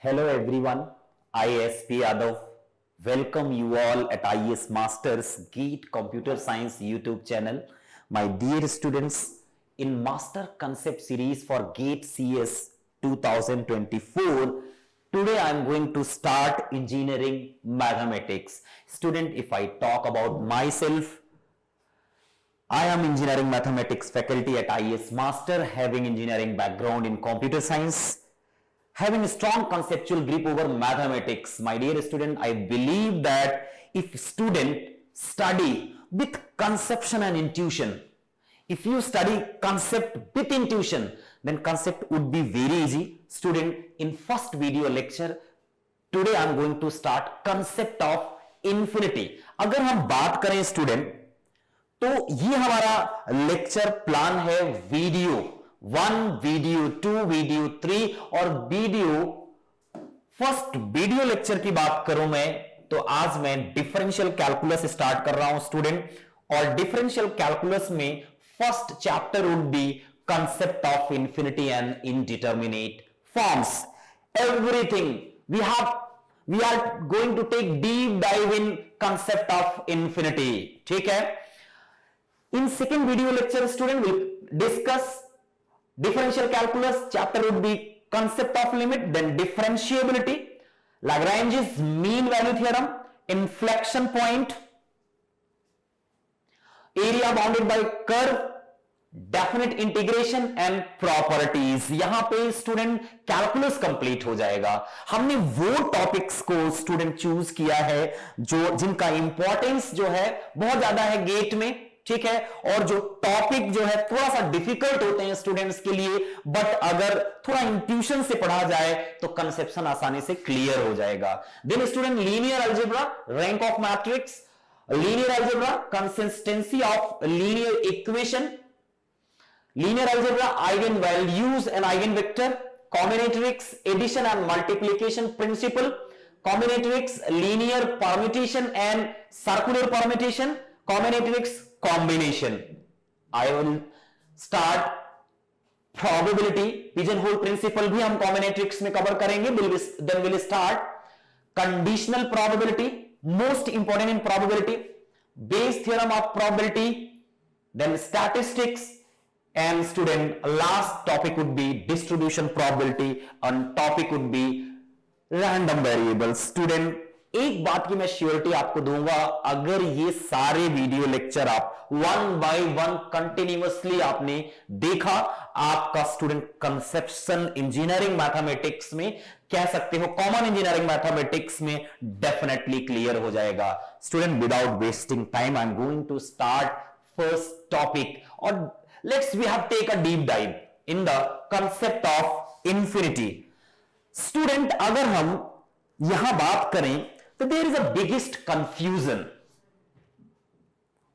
Hello everyone, ISP Yadav. Welcome you all at IES Masters GATE Computer Science YouTube channel. My dear students, in Master Concept Series for GATE CS 2024, today I am going to start Engineering Mathematics. Student, if I talk about myself, I am Engineering Mathematics faculty at IES Master, having engineering background in computer science. Having a strong conceptual grip over mathematics. My dear student, I believe that if student study with conception and intuition, if you study concept with intuition, then concept would be very easy. Student, in first video lecture, today I am going to start concept of infinity. अगर हम बात करें student, तो ये हमारा lecture plan है video 1, video 2, video 3 और first video lecture की बात करूं मैं, तो आज मैं डिफरेंशियल कैलकुलस स्टार्ट कर रहा हूं स्टूडेंट। और डिफरेंशियल कैलकुलस में first chapter would be concept of infinity and indeterminate forms. Everything we are going to take deep dive in concept of infinity. ठीक है। In second video lecture, student will discuss differential calculus. Chapter would be concept of limit, then differentiability, Lagrange's mean value theorem, inflection point, area bounded by curve, definite integration and properties. यहां पे student calculus complete हो जाएगा। हमने वो topics को student choose किया है जिनका इंपॉर्टेंस जो है बहुत ज्यादा है गेट में। ठीक है। और जो टॉपिक जो है थोड़ा सा डिफिकल्ट होते हैं स्टूडेंट्स के लिए, बट अगर थोड़ा इंट्यूशन से पढ़ा जाए तो कंसेप्शन आसानी से क्लियर हो जाएगा। Then student linear algebra, rank of matrix, linear algebra, consistency of linear equation, linear algebra, eigen values and eigenvector, combinatorics, addition and multiplication principle, combinatorics, linear permutation and circular permutation, combinatorics combination. I will start probability, pigeonhole principle भी हम combinatorics में cover करेंगे। Then we'll start conditional probability, most important in probability, Bayes theorem of probability, then statistics, and student last topic would be distribution probability and topic would be random variables. Student, एक बात की मैं surety आपको दूंगा, अगर ये सारे video lecture आप 1 by 1 कंटिन्यूअसली आपने देखा, आपका स्टूडेंट कंसेप्शन इंजीनियरिंग मैथमेटिक्स में कह सकते हो कॉमन इंजीनियरिंग मैथमेटिक्स में डेफिनेटली क्लियर हो जाएगा। Student, without wasting time I am going to start first topic और let's we have take a deep dive in the concept of infinity. Student, अगर हम यहां बात करें तो there is a biggest confusion,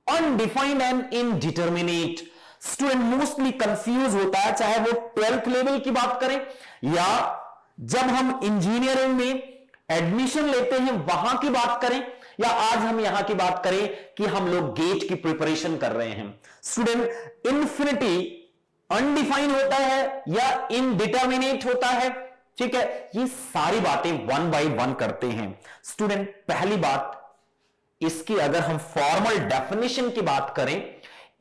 undefined and indeterminate. Student mostly confuse होता है, चाहे वो 12th लेवल की बात करें या जब हम इंजीनियरिंग में एडमिशन लेते हैं वहां की बात करें, या आज हम यहां की बात करें कि हम लोग गेट की प्रिपरेशन कर रहे हैं। स्टूडेंट, इंफिनिटी अनडिफाइंड होता है या इनडिटर्मिनेट होता है। ठीक है। ये सारी बातें 1 by 1 करते हैं। स्टूडेंट, पहली बात इसकी अगर हम फॉर्मल डेफिनेशन की बात करें,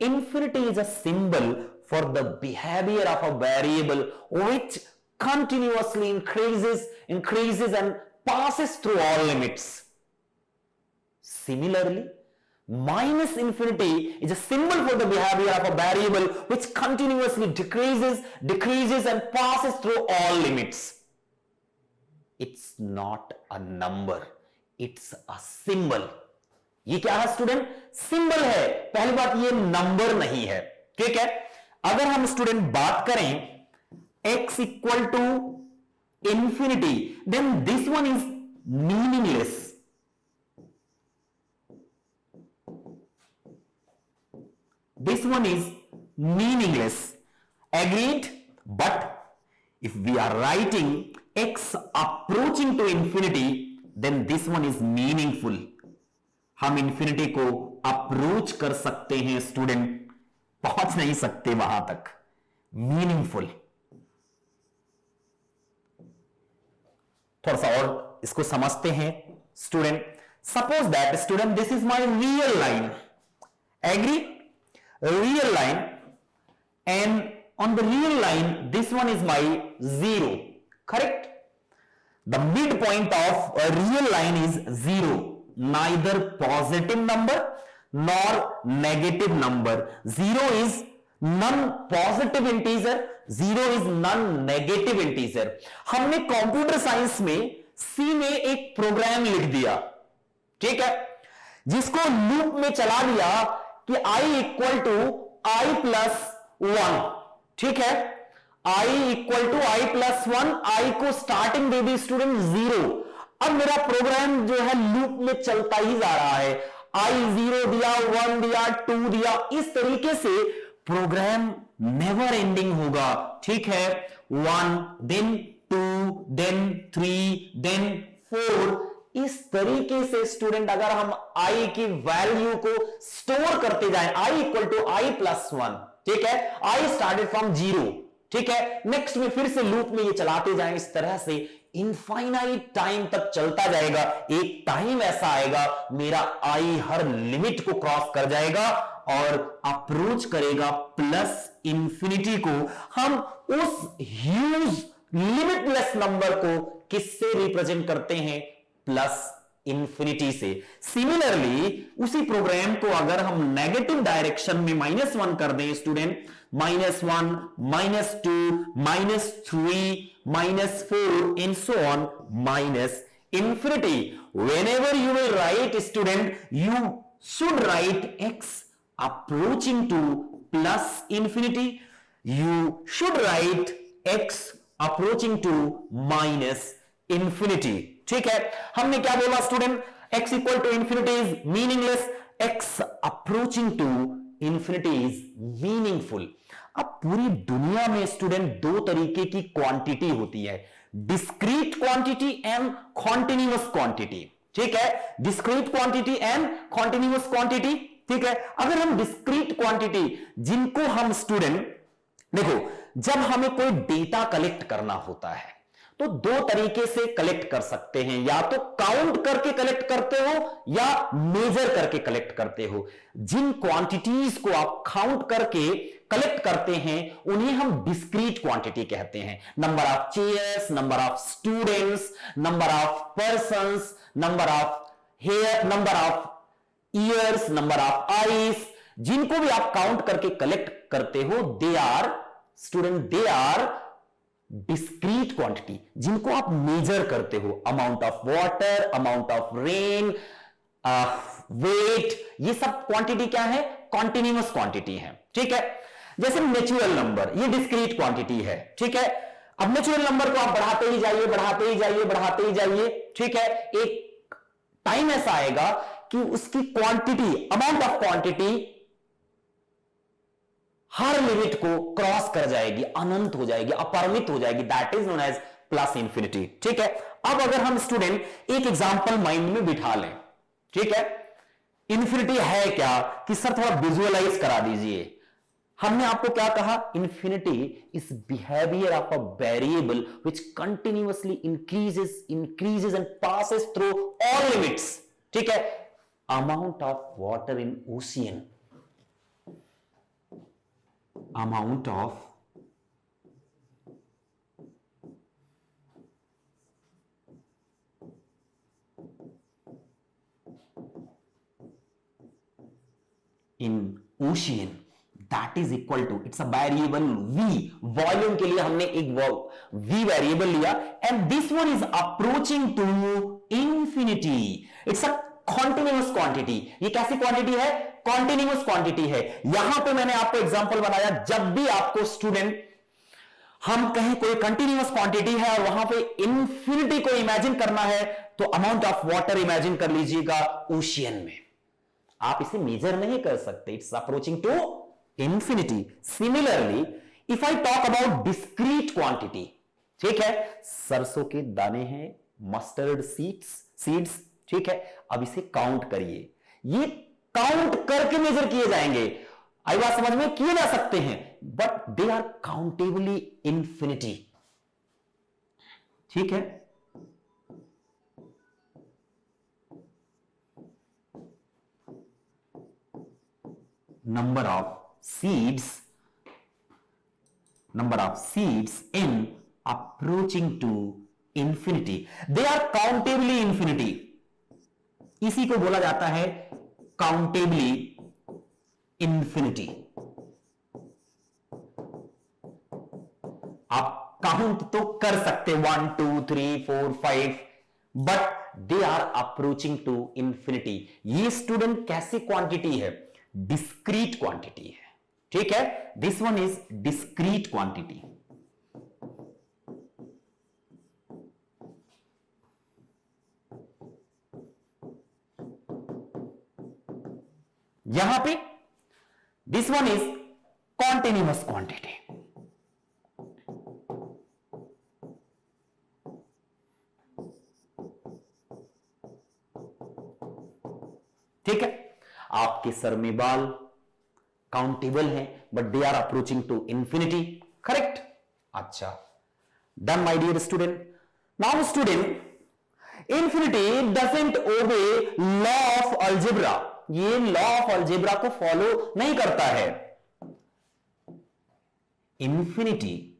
infinity is a symbol for the behaviour of a variable which continuously increases and passes through all limits. Similarly, minus infinity is a symbol for the behavior of a variable which continuously decreases and passes through all limits. It's not a number, it's a symbol. ये क्या है student? Symbol है। पहली बात, ये number नहीं है। ठीक है। अगर हम स्टूडेंट बात करें x equal to infinity, then this one is meaningless. This one is meaningless. Agreed? But if we are writing x approaching to infinity, then this one is meaningful. हम इंफिनिटी को अप्रोच कर सकते हैं student, पहुंच नहीं सकते वहां तक। मीनिंगफुल। थोड़ा सा और इसको समझते हैं student. Suppose that student this is my real line, agree, real line, and on the real line this one is my 0, correct? The midpoint of a real line is 0, neither positive number nor negative number. 0 is non-positive integer, 0 is non-negative integer. हमने computer science में C में एक programme लिख दिया, ठीक है, जिसको loop में चला दिया कि i equal to i plus 1, ठीक है, i equal to i plus 1, i को स्टार्टिंग दे दी स्टूडेंट 0. अब मेरा प्रोग्राम जो है लूप में चलता ही जा रहा है, i 0 दिया, 1 दिया, 2 दिया, इस तरीके से प्रोग्राम नेवर एंडिंग होगा, ठीक है. 1 देन 2 देन 3 देन 4, इस तरीके से स्टूडेंट अगर हम i की वैल्यू को स्टोर करते जाएं, i equal to i plus 1, ठीक है, i स्टार्टेड फ्रॉम 0, ठीक है, नेक्स्ट में फिर से लूप में ये चलाते जाएं, इस तरह से इनफाइनाइट टाइम तक चलता जाएगा. एक टाइम ऐसा आएगा मेरा i हर लिमिट को क्रॉस कर जाएगा और अप्रोच करेगा प्लस इंफिनिटी को. हम उस ह्यूज लिमिटलेस नंबर को किससे रिप्रेजेंट करते हैं? प्लस इंफिनिटी से. सिमिलरली उसी प्रोग्राम को अगर हम नेगेटिव डायरेक्शन में -1 कर दें student, -1 -2 -3 -4 and so on -infinity. Whenever you will write student, you should write x approaching to plus infinity. You should write x approaching to minus infinity. ठीक है, हमने क्या बोला student? x equal to infinity is meaningless, x approaching to infinity is meaningful. अब पूरी दुनिया में student दो तरीके की क्वांटिटी होती है, discrete quantity and continuous quantity. ठीक है, discrete quantity and continuous quantity. ठीक है, अगर हम डिस्क्रीट क्वांटिटी जिनको हम स्टूडेंट देखो, जब हमें कोई डेटा कलेक्ट करना होता है तो दो तरीके से कलेक्ट कर सकते हैं, या तो काउंट करके कलेक्ट करते हो या मेजर करके कलेक्ट करते हो. जिन क्वांटिटीज को आप काउंट करके कलेक्ट करते हैं उन्हें हम डिस्क्रीट क्वांटिटी कहते हैं. Number of chairs, number of students, number of persons, number of hair, number of years, number of eyes, जिनको भी आप काउंट करके कलेक्ट करते हो, they are student, they are discrete quantity. जिनको आप मेजर करते हो, amount of water, amount of rain, weight, ये सब क्वांटिटी क्या है? कॉन्टिन्यूअस क्वांटिटी है. ठीक है, जैसे नेचुरल नंबर, ये डिस्क्रीट क्वांटिटी है. ठीक है, अब नेचुरल नंबर को आप बढ़ाते ही जाइए, बढ़ाते ही जाइए, बढ़ाते ही जाइए. ठीक है, एक टाइम ऐसा आएगा कि उसकी क्वांटिटी, अमाउंट ऑफ क्वांटिटी हर लिमिट को क्रॉस कर जाएगी, अनंत हो जाएगी, अपरिमित हो जाएगी. That is known as plus infinity. ठीक है, अब अगर हम स्टूडेंट एक एग्जांपल माइंड में बिठा लें, ठीक है, इंफिनिटी है क्या कि सर थोड़ा विजुअलाइज करा दीजिए. हमने आपको क्या कहा? Infinity is behaviour of a variable which continuously increases and passes through all limits. ठीक है, amount of water in ocean, amount of in ocean, that is equal to, it's a variable v. Volume के लिए हमने एक v variable लिया, and this one is approaching to infinity. It's a continuous quantity. ये कैसी quantity है? Continuous quantity है. यहां पे मैंने आपको एग्जांपल बनाया, जब भी आपको स्टूडेंट हम कहें कोई कंटिन्यूअस क्वांटिटी है और वहां पे इंफिनिटी को इमेजिन करना है, तो अमाउंट ऑफ वाटर इमेजिन कर लीजिएगा ओशियन में. आप इसे मेजर नहीं कर सकते, it's approaching to infinity. Similarly if I talk about discrete quantity, ठीक है, सरसों के दाने हैं, मस्टर्ड सीड्स, ठीक है, अब इसे काउंट करिए. ये काउंट करके मेजर किए जाएंगे, आई बात समझ में, किए जा सकते हैं, but they are countably infinity. ठीक है, number of seeds in approaching to infinity. They are countably infinity. इसी को बोला जाता है countably infinity. आप काउंट तो कर सकते 1 2 3 4 5, but they are approaching to infinity. ये स्टूडेंट कैसी क्वांटिटी है? डिस्क्रीट क्वांटिटी है. ठीक है, this one is discrete quantity. यहां पे this one is continuous quantity. ठीक है, आपके सर में बाल काउंटेबल हैं, but they are approaching to infinity. Correct. अच्छा, done my dear student. Now student, infinity doesn't obey law of algebra. ये लॉ ऑफ अलजेब्रा को फॉलो नहीं करता है. Infinity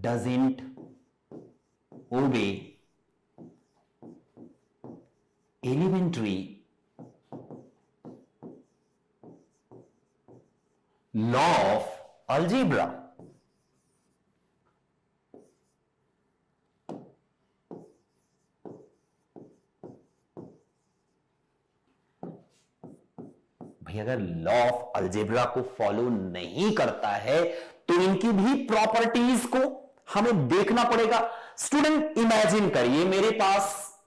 doesn't obey elementary law of algebra. भाई अगर law of algebra को follow नहीं करता है तो इनकी भी प्रॉपर्टीज को हमें देखना पड़ेगा. स्टूडेंट इमेजिन करिए मेरे पास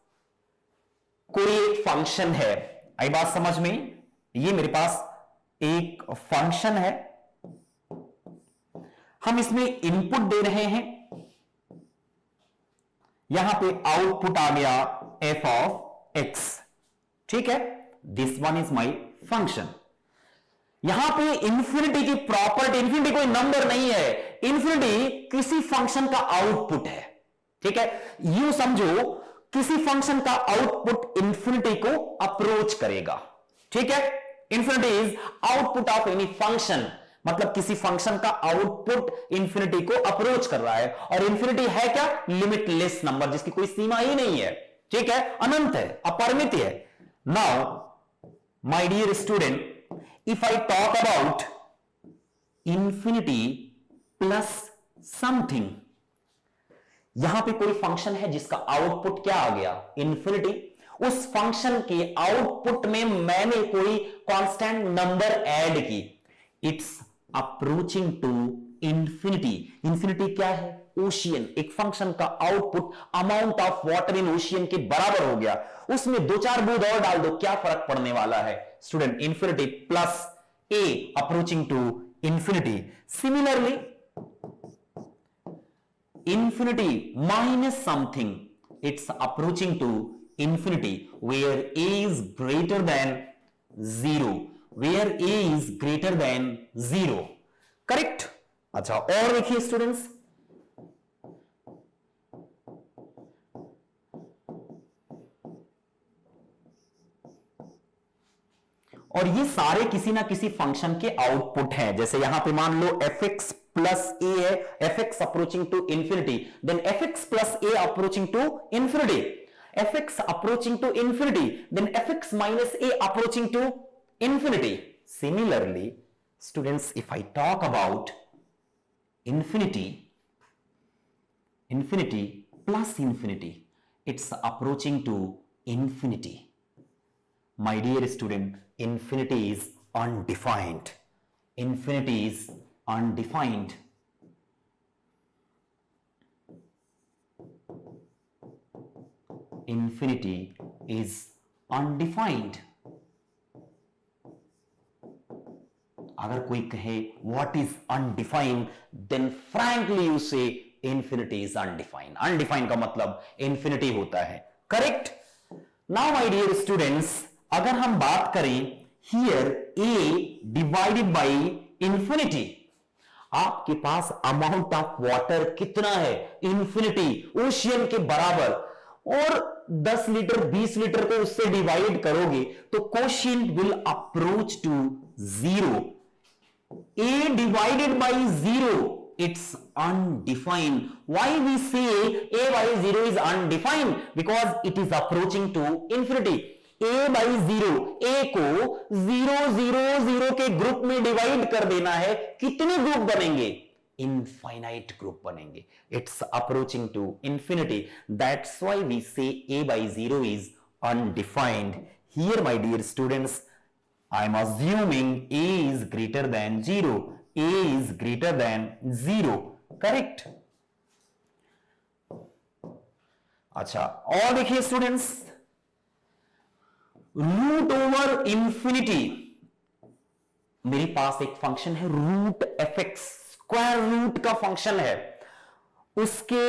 कोई एक फंक्शन है. आई बात समझ में? ये मेरे पास एक फंक्शन है, हम इसमें इनपुट दे रहे हैं. यहां पे आउटपुट आ गया f ऑफ x. ठीक है, this one is my function. यहां पे इंफिनिटी की प्रॉपर्टी, इंफिनिटी कोई नंबर नहीं है, इंफिनिटी किसी फंक्शन का आउटपुट है. ठीक है, यूं समझो किसी फंक्शन का आउटपुट इंफिनिटी को अप्रोच करेगा. ठीक है, infinity is output of any function, मतलब किसी फंक्शन का आउटपुट इंफिनिटी को अप्रोच कर रहा है. और इंफिनिटी है क्या? लिमिटलेस नंबर, जिसकी कोई सीमा ही नहीं है. ठीक है, अनंत है, अपरिमित है. Now my dear student, if I talk about infinity plus something, यहां पे कोई फंक्शन है जिसका आउटपुट क्या आ गया? इंफिनिटी. उस फंक्शन के आउटपुट में मैंने कोई कांस्टेंट नंबर ऐड की. It's approaching to infinity. Infinity क्या है? ओशियन. एक फंक्शन का output amount of water in ocean के बराबर हो गया. उसमें 2-4 बूंद और डाल दो, क्या फर्क पड़ने वाला है? Student, infinity plus a approaching to infinity. Similarly infinity minus something, it's approaching to infinity where a is greater than 0. Where a is greater than 0. Correct. अच्छा, और देखिए स्टूडेंट्स, और ये सारे किसी ना किसी फंक्शन के आउटपुट हैं. जैसे यहां पे मान लो fx प्लस ए है, fx approaching to infinity, then fx plus a approaching to infinity, fx approaching to infinity, then fx minus a approaching to infinity. Similarly students, if I talk about infinity plus infinity, it's approaching to infinity. My dear student, infinity is undefined. Infinity is undefined. Infinity is undefined. अगर कोई कहे what is undefined, then frankly you say infinity is undefined. Undefined का मतलब infinity होता है. Correct? Now my dear students, अगर हम बात करें here a divided by infinity, आपके पास अमाउंट ऑफ वाटर कितना है, इंफिनिटी, ओशियन के बराबर, और 10 लीटर 20 लीटर को उससे डिवाइड करोगे तो quotient will approach to 0. A divided by 0, it's undefined. Why we say A by 0 is undefined? Because it is approaching to infinity. A by 0, A को 0 0 0 के ग्रुप में डिवाइड कर देना है, कितने ग्रुप बनेंगे? Infinite group बनेंगे. It's approaching to infinity. That's why we say A by 0 is undefined. Here, my dear students, I am assuming A is greater than 0. A is greater than 0. Correct? अच्छा, और देखिए students, root over infinity, मेरे पास एक function है root f x, square root का function है, उसके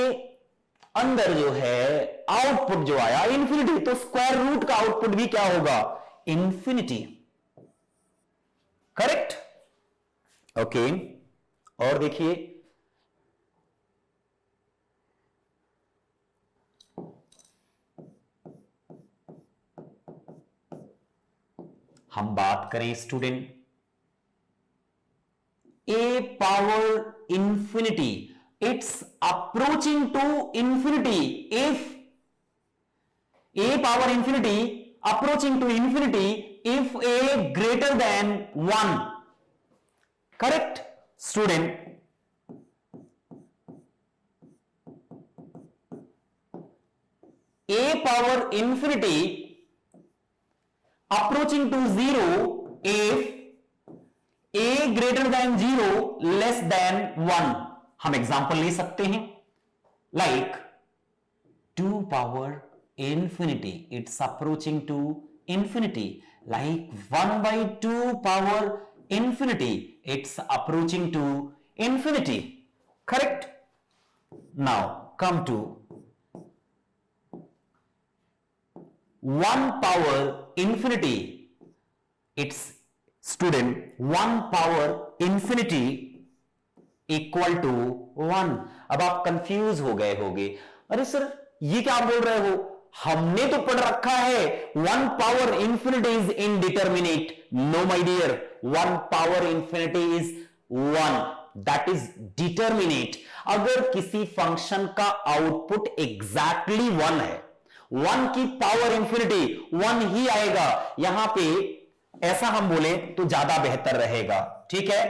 अंदर जो है आउटपुट जो आया इंफिनिटी, तो स्क्वायर रूट का आउटपुट भी क्या होगा? इंफिनिटी. करेक्ट? ओके. और देखिए, हम बात करें student a power infinity, it's approaching to infinity if a power infinity approaching to infinity if A greater than 1. Correct? Student, A power infinity approaching to 0 if A greater than 0 less than 1. हम example ले सकते हैं, like 2 power infinity, it's approaching to infinity. Like 1 by 2 power infinity, it's approaching to infinity. Correct? Now come to 1 power infinity. It's student 1 power infinity equal to 1. अब आप confuse हो गए होंगे, अरे सर ये क्या बोल रहे हो, हमने तो पढ़ रखा है 1 power infinity is indeterminate. No my dear, 1 power infinity is 1, that is determinate. अगर किसी फंक्शन का आउटपुट एग्जैक्टली 1 है, 1 की पावर इंफिनिटी 1 ही आएगा. यहां पे ऐसा हम बोले तो ज्यादा बेहतर रहेगा. ठीक है,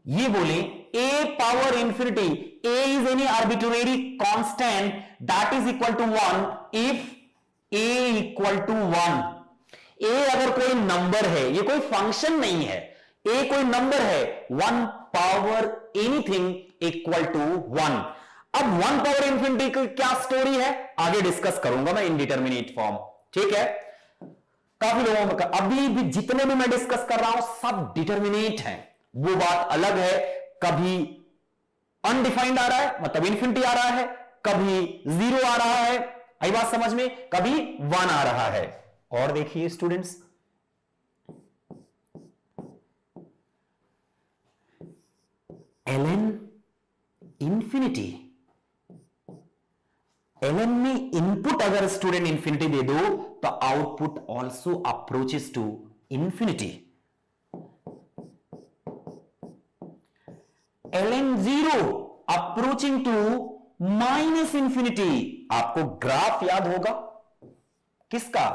ये बोले A power infinity, A is any arbitrary constant that is equal to 1 if A equal to 1. A अगर कोई नंबर है, ये कोई फंक्शन नहीं है, A कोई नंबर है, 1 power anything equal to 1. अब 1 power infinity की क्या स्टोरी है आगे डिस्कस करूंगा मैं इनडिटर्मिनेट फॉर्म. ठीक है, काफी लोगों में अभी भी जितने भी मैं डिस्कस कर रहा हूं सब डिटर्मिनेट हैं, वो बात अलग है. कभी अनडिफाइंड आ रहा है मतलब इंफिनिटी आ रहा है, कभी 0 आ रहा है, आई बात समझ में, कभी 1 आ रहा है. और देखिए स्टूडेंट्स, ln इंफिनिटी, ln में इनपुट अगर स्टूडेंट इंफिनिटी दे दो तो output also approaches to infinity. ln 0 approaching to minus infinity. आपको ग्राफ याद होगा किसका?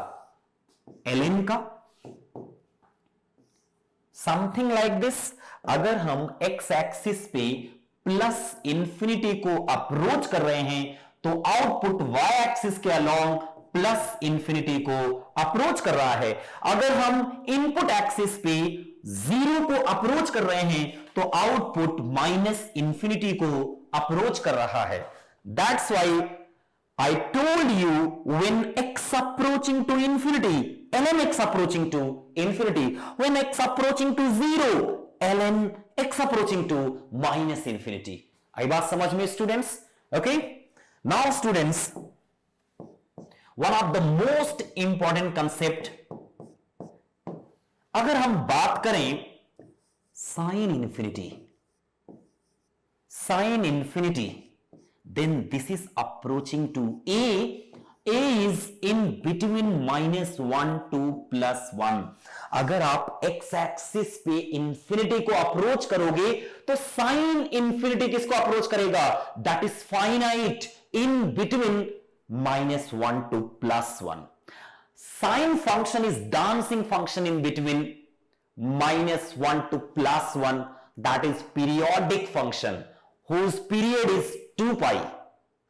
ln का. Something like this. अगर हम x एक्सिस पे प्लस इंफिनिटी को अप्रोच कर रहे हैं तो आउटपुट y एक्सिस के अलोंग प्लस इंफिनिटी को अप्रोच कर रहा है. अगर हम इनपुट एक्सिस पे 0 को अप्रोच कर रहे हैं तो आउटपुट माइनस इंफिनिटी को अप्रोच कर रहा है. That's why I told you when x approaching to infinity, ln x approaching to infinity, when x approaching to 0, ln x approaching to minus infinity. आई बात समझ में students? Okay, now students, one of the most important concept, अगर हम बात करें sine infinity, sin infinity, then this is approaching to a is in between -1 to +1. अगर आप x एक्सिस पे इंफिनिटी को अप्रोच करोगे तो साइन इंफिनिटी किसको अप्रोच करेगा? That is finite in between -1 to +1. Sine function is dancing function in between -1 to +1. That is periodic function whose period is 2 pi.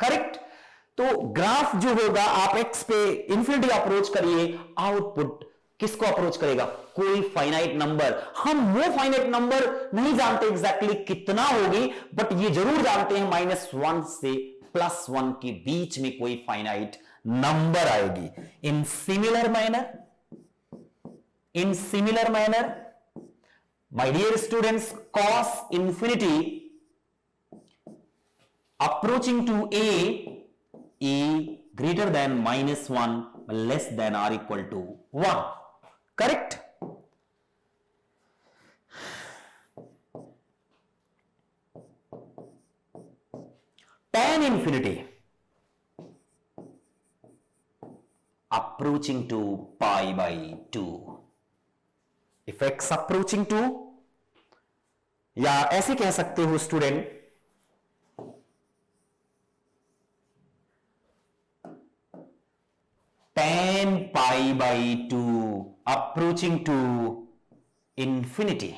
Correct? तो graph जो होगा, आप x पे इंफिनिटी अप्रोच करिए, आउटपुट किसको approach करेगा? कोई फाइनाइट नंबर. हम वो फाइनाइट नंबर नहीं जानते एग्जैक्टली कितना होगी, बट ये जरूर जानते हैं -1 से +1 के बीच में कोई फाइनाइट नंबर आएगी. In similar manner my dear students, cos infinity approaching to a greater than -1 less than or equal to 1. Correct? Tan infinity approaching to pi by 2. If x approaching to, या ऐसे कह सकते हो student, tan pi by 2 approaching to infinity.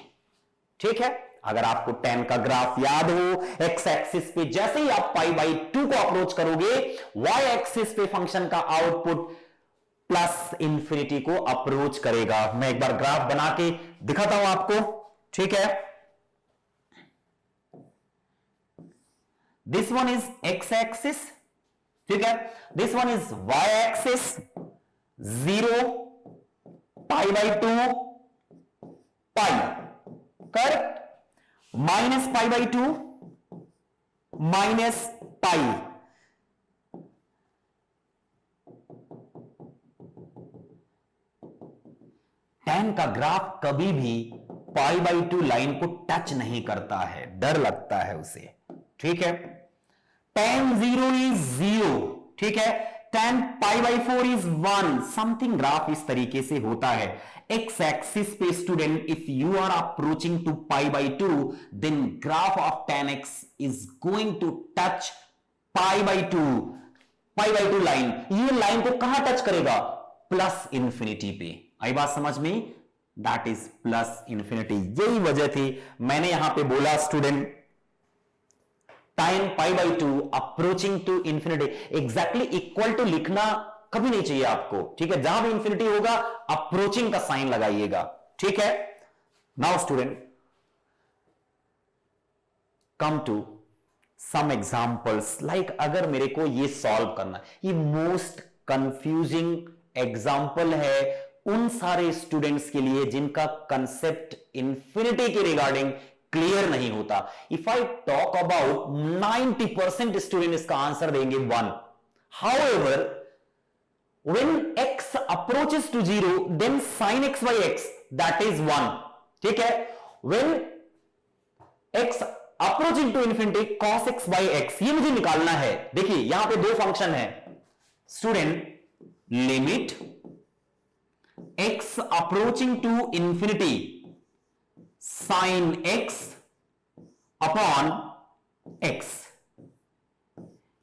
ठीक है? अगर आपको tan का ग्राफ याद हो, x एक्सिस पे जैसे ही आप pi by 2 को अप्रोच करोगे, y एक्सिस पे फंक्शन का आउटपुट प्लस इंफिनिटी को अप्रोच करेगा. मैं एक बार ग्राफ बना के दिखाता हूं आपको. ठीक है? This one is x axis. ठीक है? This one is y axis. 0 pi by 2 pi. Correct? Minus pi by 2 minus pi. tan का ग्राफ कभी भी pi by 2 लाइन को टच नहीं करता है, डर लगता है उसे. ठीक है? tan 0 is 0. ठीक है? tan pi by 4 is 1. Something graph इस तरीके से होता है. x एक्सिस पे student, if you are approaching to pi by 2, then graph of tan x is going to touch pi by 2 line. ये लाइन को कहां टच करेगा? प्लस इंफिनिटी पे. आई बात समझ में? That is plus infinity. यही वजह थी मैंने यहां पे बोला student, tan pi by 2 approaching to infinity. Exactly equal to लिखना कभी नहीं चाहिए आपको. ठीक है? जहां भी इंफिनिटी होगा अप्रोचिंग का साइन लगाइएगा. ठीक है? Now student, come to some examples. Like अगर मेरे को ये सॉल्व करना, ये मोस्ट कंफ्यूजिंग एग्जांपल है उन सारे स्टूडेंट्स के लिए जिनका कंसेप्ट इंफिनिटी के रिगार्डिंग क्लियर नहीं होता. If I talk about 90% student इसका आंसर देंगे 1. However when x approaches to 0, then sin x by x that is 1. ठीक है? When x approaching to infinity cos x by x, ये मुझे निकालना है. देखिए यहां पे दो फंक्शन है student. Limit x approaching to infinity sin x upon x.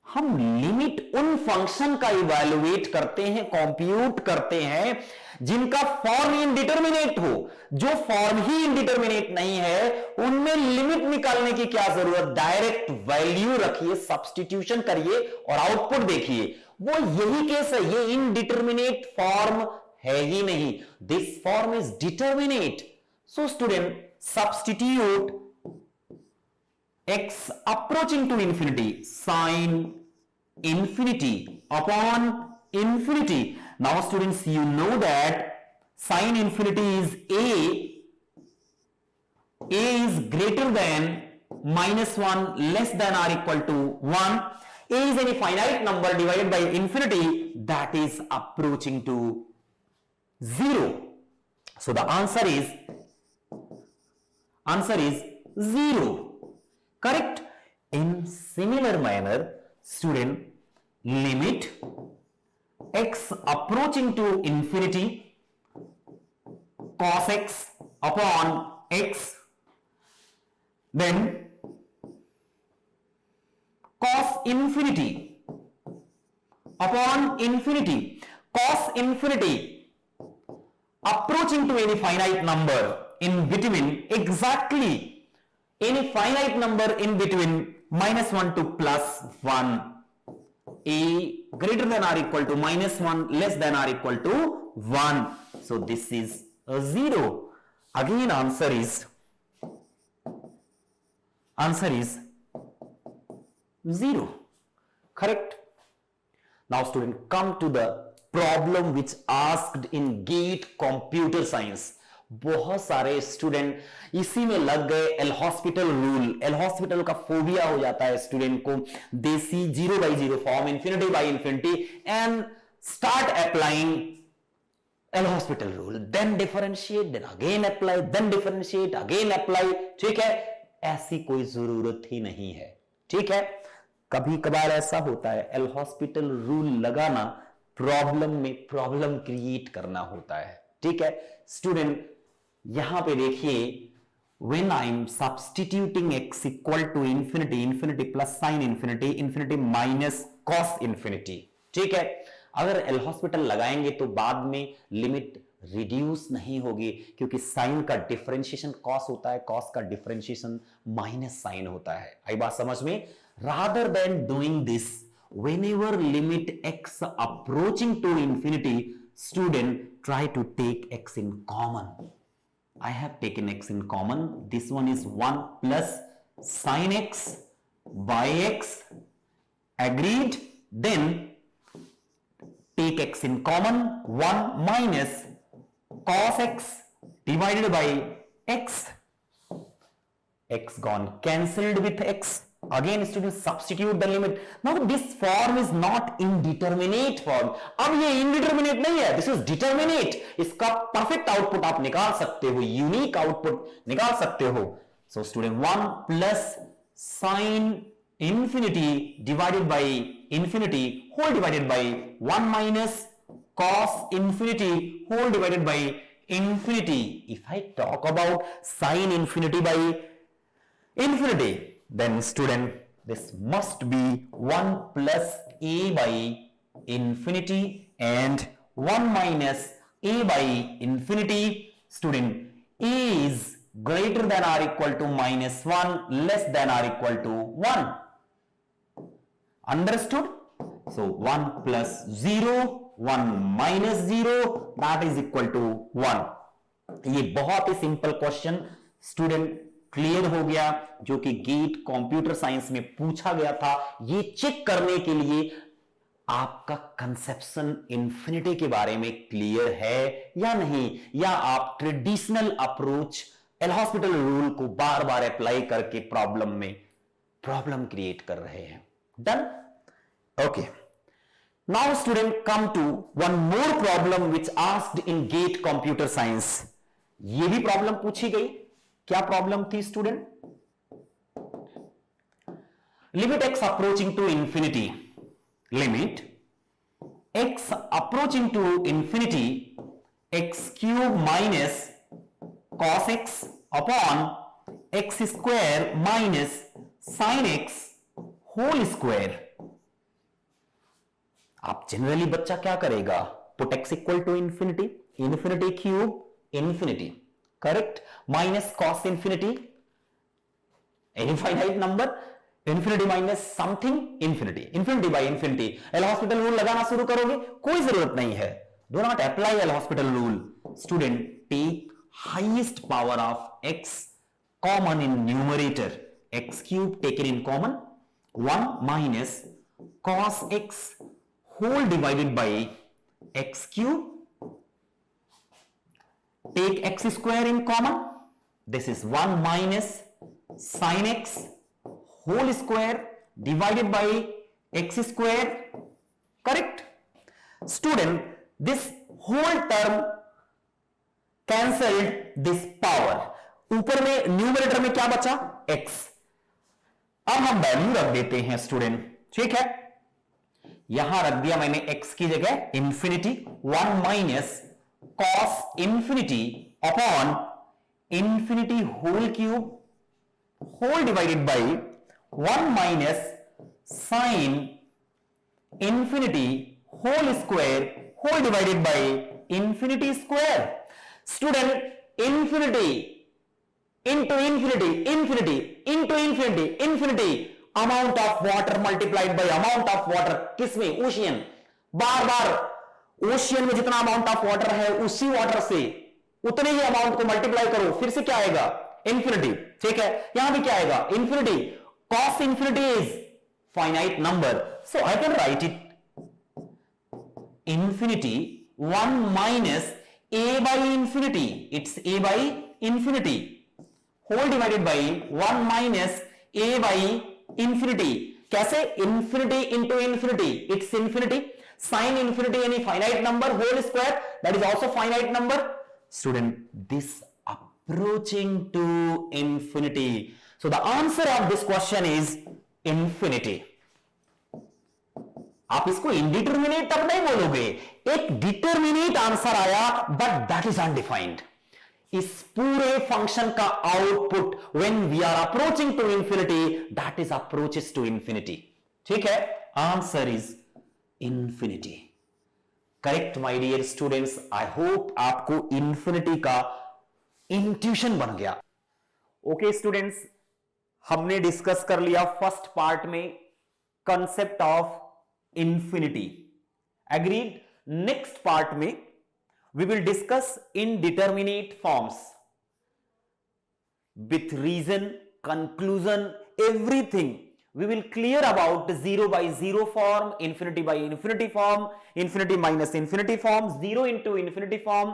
हम लिमिट उन फंक्शन का इवैल्यूएट करते हैं, कंप्यूट करते हैं जिनका फॉर्म इनडिटरमिनेट हो. जो फॉर्म ही इनडिटरमिनेट नहीं है उनमें लिमिट निकालने की क्या जरूरत? डायरेक्ट वैल्यू रखिए, सब्स्टिट्यूशन करिए और आउटपुट देखिए. वो यही केस है. ये इनडिटरमिनेट फॉर्म है ही नहीं. This form is determinate. So student, substitute x approaching to infinity sin infinity upon infinity. Now students, you know that sin infinity is a is greater than -1 less than or equal to 1. A is any finite number divided by infinity that is approaching to 0. So the answer is 0. Correct? In similar manner, student, limit x approaching to infinity cos x upon x, then cos infinity upon infinity, cos infinity approaching to any finite number in between, exactly any finite number in between -1 to +1, a greater than or equal to -1 less than or equal to 1. So this is a 0. Again answer is 0. Correct. Now student, come to the problem which asked in GATE computer science. बहुत सारे student इसी में लग गए, L'Hospital rule, L'Hospital का phobia हो जाता है स्टूडेंट को, देसी 0/0 form, infinity by infinity, and start applying L'Hospital rule, then differentiate, then again apply, then differentiate, again apply. ठीक है, ऐसी कोई जरूरत ही नहीं है. ठीक है, कभी कभार ऐसा होता है, एल हॉस्पिटल रूल लगाना प्रॉब्लम में प्रॉब्लम क्रिएट करना होता है. ठीक है स्टूडेंट, यहां पे देखिए, when I am substituting x equal to infinity, infinity plus sin infinity, infinity minus cos infinity. ठीक है, अगर एल हॉस्पिटल लगाएंगे तो बाद में लिमिट रिड्यूस नहीं होगी, क्योंकि साइन का डिफरेंशिएशन कॉस होता है, कॉस का डिफरेंशिएशन माइनस साइन होता है. आई बात समझ में? Rather than doing this, whenever limit x approaching to infinity, student try to take x in common. I have taken x in common. This one is 1 plus sin x by x. Agreed? Then take x in common. 1 minus cos x divided by x. X gone cancelled with x. Again students substitute the limit. Now this form is not indeterminate form. अब ये indeterminate नहीं है, this is determinate. इसका perfect output आप निकाल सकते हो, unique output निकाल सकते हो. So student 1 plus sin infinity divided by infinity whole divided by 1 minus cos infinity whole divided by infinity. If I talk about sin infinity by infinity, then student, this must be 1 plus a by infinity and 1 minus a by infinity. Student, a is greater than or equal to -1, less than or equal to 1. Understood? So 1 plus 0, 1 minus 0, that is equal to 1. ये बहुत ही simple question student clear हो गया, जो कि gate computer science में पूछा गया था. ये चेक करने के लिए आपका कंसेप्शन इन्फिनिटी के बारे में क्लियर है या नहीं, या आप traditional approach L'Hospital rule को बार बार अप्लाई करके प्रॉब्लम क्रिएट कर रहे हैं. Done? Okay. Now student, come to one more problem which asked in GATE computer science. ये भी प्रॉब्लम पूछी गई. क्या प्रॉब्लम थी student? Limit x approaching to infinity, limit x approaching to infinity x cube minus cos x upon x square minus sin x whole square. आप generally बच्चा क्या करेगा? Put x equal to infinity, infinity cube infinity, correct, minus cos infinity, any finite number, infinity minus something infinity, infinity by infinity. L'Hospital rule लगाना शुरू करोगे? कोई जरूरत नहीं है, do not apply L'Hospital rule. Student, take highest power of x common in numerator, x cube taken in common, 1 minus cos x whole divided by x cube. Take x square in common. This is 1 minus sin x whole square divided by x square. Correct? Student, this whole term cancelled this power. ऊपर में numerator में क्या बचा? x. अब हम value रख देते हैं स्टूडेंट, ठीक है। यहां रख दिया मैंने x की जगह infinity, 1 minus cos infinity upon infinity whole cube whole divided by 1 minus sine infinity whole square whole divided by infinity square. Student infinity into infinity, infinity into infinity, infinity amount of water multiplied by amount of water, किसमें? Ocean. बार बार ocean में जितना amount of water है उसी water से उतने ही amount को मल्टीप्लाई करो, फिर से क्या आएगा? इंफिनिटी, ठीक है। यहां भी क्या आएगा? Infinity. Cos infinity is finite number, so I can write it infinity 1 minus a by infinity, it's a by infinity whole divided by 1 minus a by infinity। कैसे? infinity into infinity, it's infinity, sin infinity any finite number whole square, that is also finite number। Student, this approaching to infinity, so the answer of this question is infinity। आप इसको indeterminate तब नहीं बोलोगे, एक determinate answer आया but that is undefined. इस पूरे function का output when we are approaching to infinity, that is approaches to infinity, ठीक है। Answer is infinity, correct my dear students. I hope आपको इंफिनिटी का इंट्यूशन बन गया। ओके स्टूडेंट्स, हमने डिस्कस कर लिया फर्स्ट पार्ट में concept of infinity, agreed. Next part में we will discuss indeterminate forms with reason, conclusion, everything we will clear about 0 by 0 form, infinity by infinity form, infinity minus infinity form, 0 into infinity form,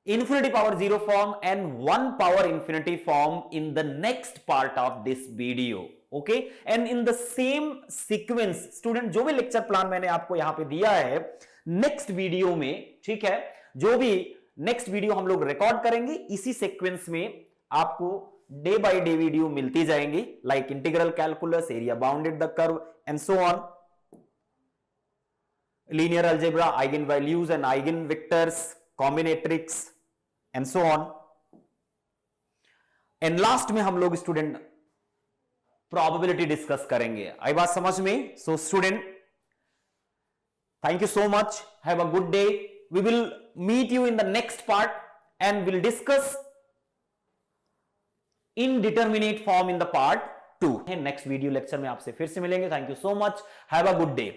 infinity power 0 form and 1 power infinity form in the next part of this video, okay। and in the same sequence student, जो भी lecture plan मैंने आपको यहां पे दिया है next video में, ठीक है, जो भी नेक्स्ट वीडियो हम लोग रिकॉर्ड करेंगे इसी सीक्वेंस में आपको डे बाय डे वीडियो मिलती जाएंगी, like integral calculus, area bounded the curve and so on, linear algebra, eigen values and eigen vectors, combinatorics and so on. And last में हम लोग स्टूडेंट प्रोबेबिलिटी डिस्कस करेंगे। आई बात समझ में? So student, thank you so much, have a good day. We will meet you in the next part and will discuss indeterminate form in the part 2। Next video lecture में आपसे फिर से मिलेंगे। Thank you so much, have a good day.